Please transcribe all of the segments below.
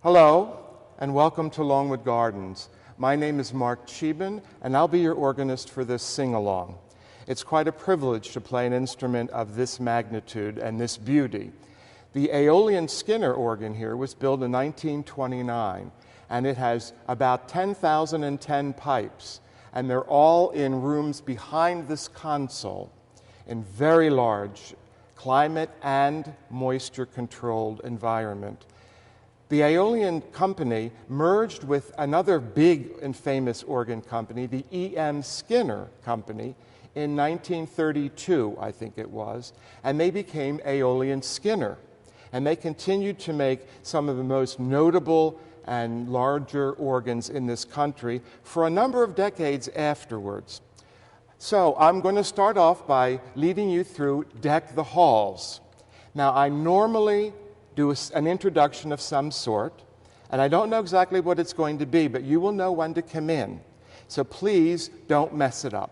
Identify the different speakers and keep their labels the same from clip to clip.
Speaker 1: Hello, and welcome to Longwood Gardens. My name is Marc Cheban, and I'll be your organist for this sing-along. It's quite a privilege to play an instrument of this magnitude and this beauty. The Aeolian Skinner organ here was built in 1929, and it has about 10,010 pipes, and they're all in rooms behind this console in very large climate and moisture-controlled environment. The Aeolian company merged with another big and famous organ company, the E.M. Skinner Company, in 1932, I think it was, and they became Aeolian Skinner. And they continued to make some of the most notable and larger organs in this country for a number of decades afterwards. So I'm going to start off by leading you through Deck the Halls. Now, I normally do an introduction of some sort, and I don't know exactly what it's going to be, but you will know when to come in. So please don't mess it up.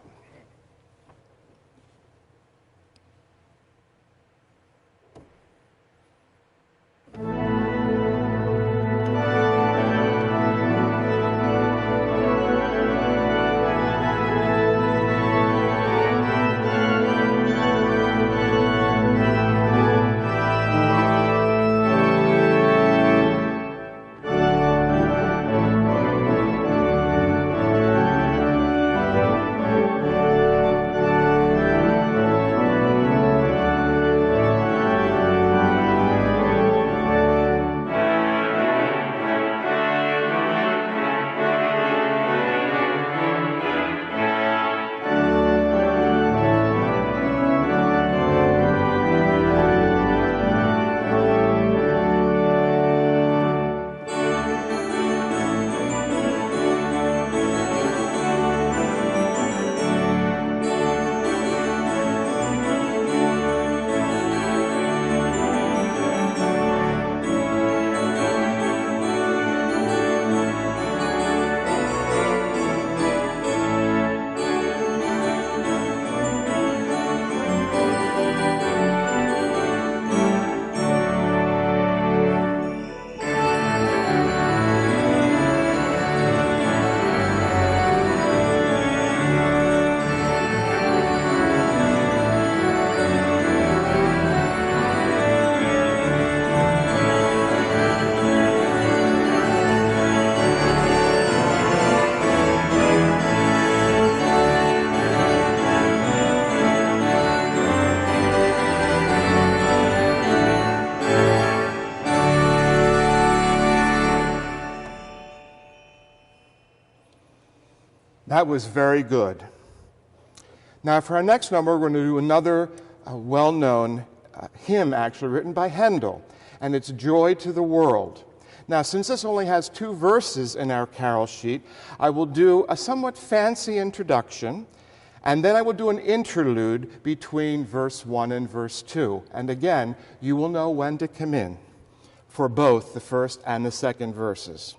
Speaker 1: That was very good. Now, for our next number, we're going to do another well-known hymn, actually, written by Handel, and it's Joy to the World. Now, since this only has 2 verses in our carol sheet, I will do a somewhat fancy introduction, and then I will do an interlude between verse 1 and verse 2. And again, you will know when to come in for both the first and the second verses.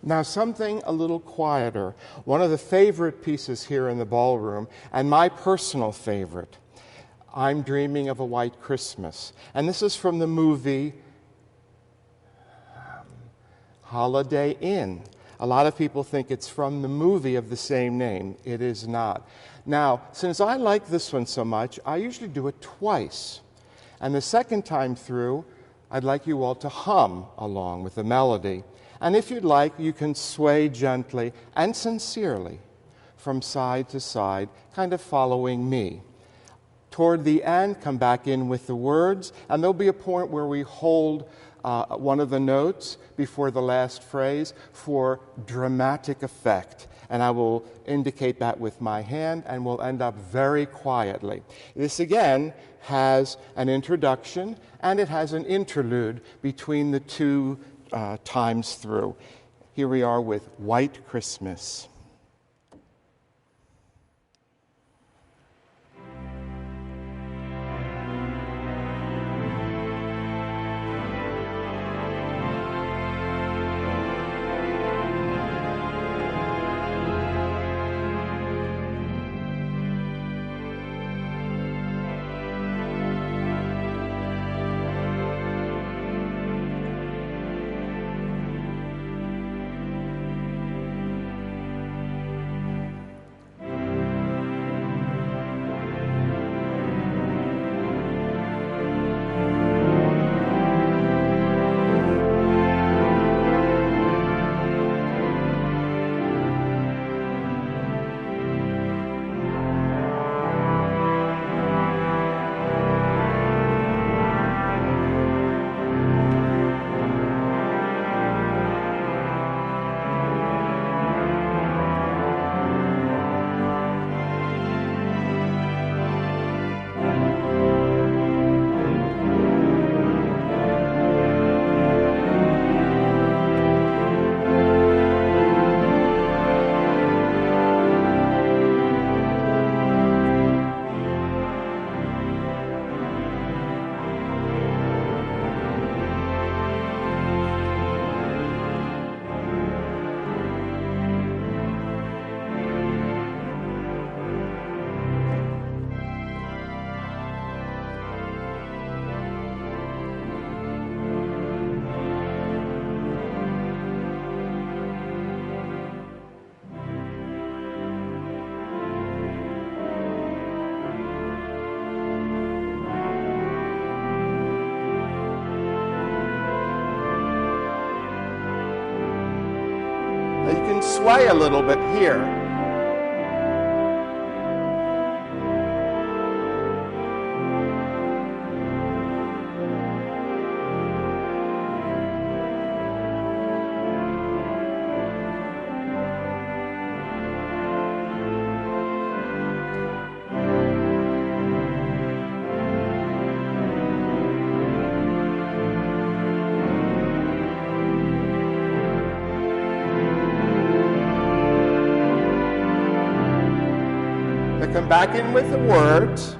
Speaker 1: Now something a little quieter. One of the favorite pieces here in the ballroom, and my personal favorite, I'm Dreaming of a White Christmas. And this is from the movie Holiday Inn. A lot of people think it's from the movie of the same name. It is not. Now, since I like this one so much, I usually do it twice. And the second time through, I'd like you all to hum along with the melody. And if you'd like, you can sway gently and sincerely from side to side, kind of following me. Toward the end, come back in with the words, and there'll be a point where we hold one of the notes before the last phrase for dramatic effect. And I will indicate that with my hand, and we'll end up very quietly. This, again, has an introduction, and it has an interlude between the two times through. Here we are with White Christmas. You can sway a little bit here. Come back in with the words.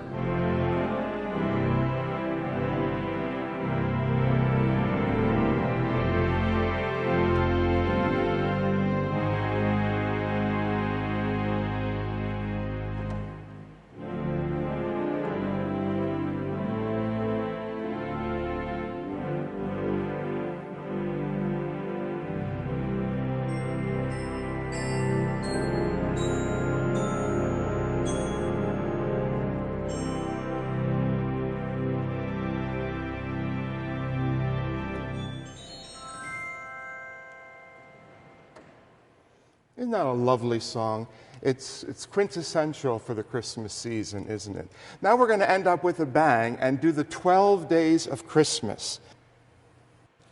Speaker 1: Isn't that a lovely song? It's quintessential for the Christmas season, isn't it? Now we're going to end up with a bang and do the 12 days of Christmas.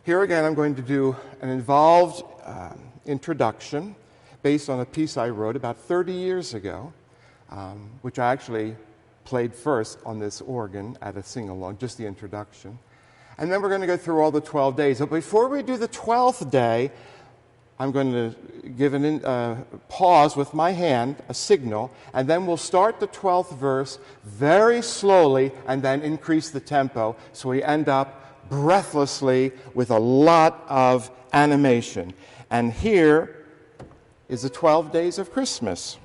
Speaker 1: Here again, I'm going to do an involved introduction based on a piece I wrote about 30 years ago, which I actually played first on this organ at a sing-along, just the introduction. And then we're going to go through all the 12 days. But before we do the 12th day, I'm going to give a pause with my hand, a signal, and then we'll start the 12th verse very slowly and then increase the tempo so we end up breathlessly with a lot of animation. And here is the 12 Days of Christmas.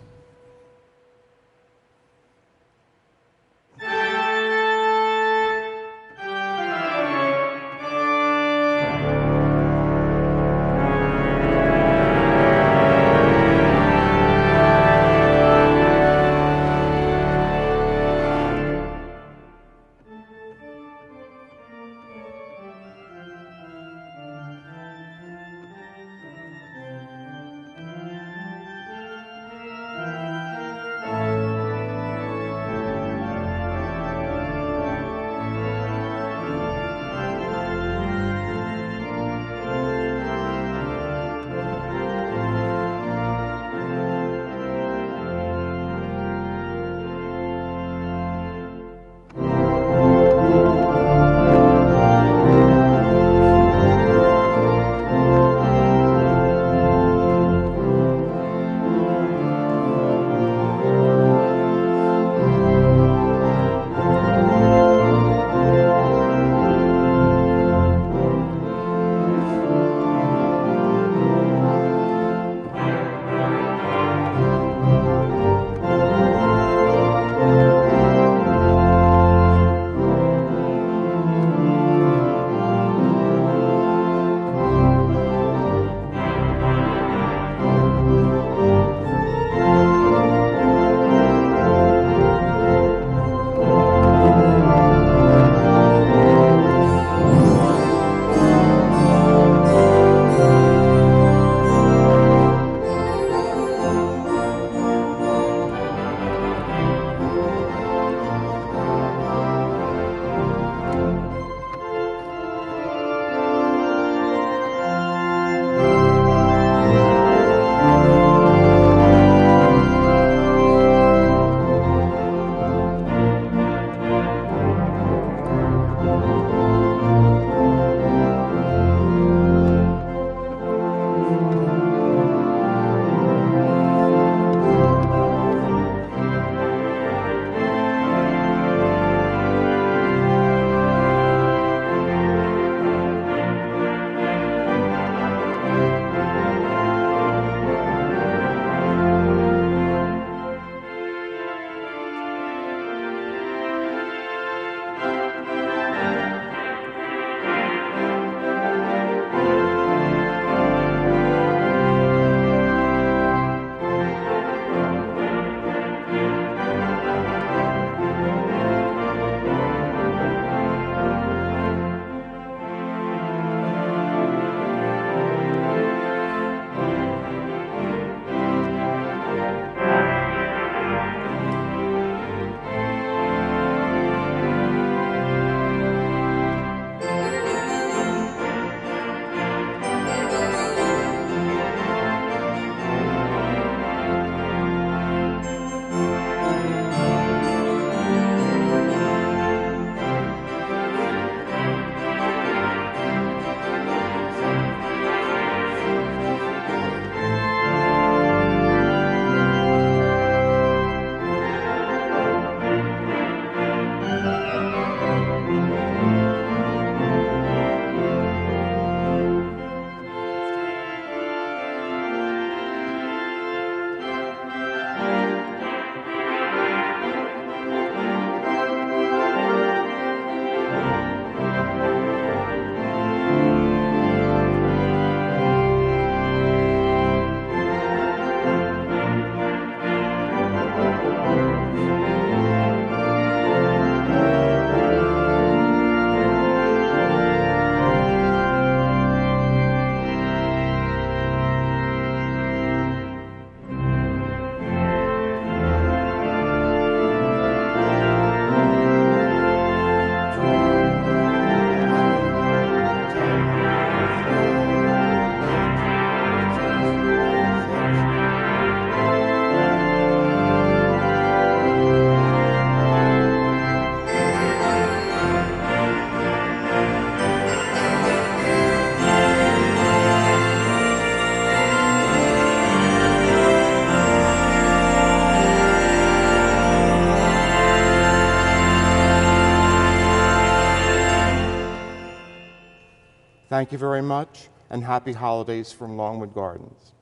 Speaker 1: Thank you very much. and happy holidays from Longwood Gardens.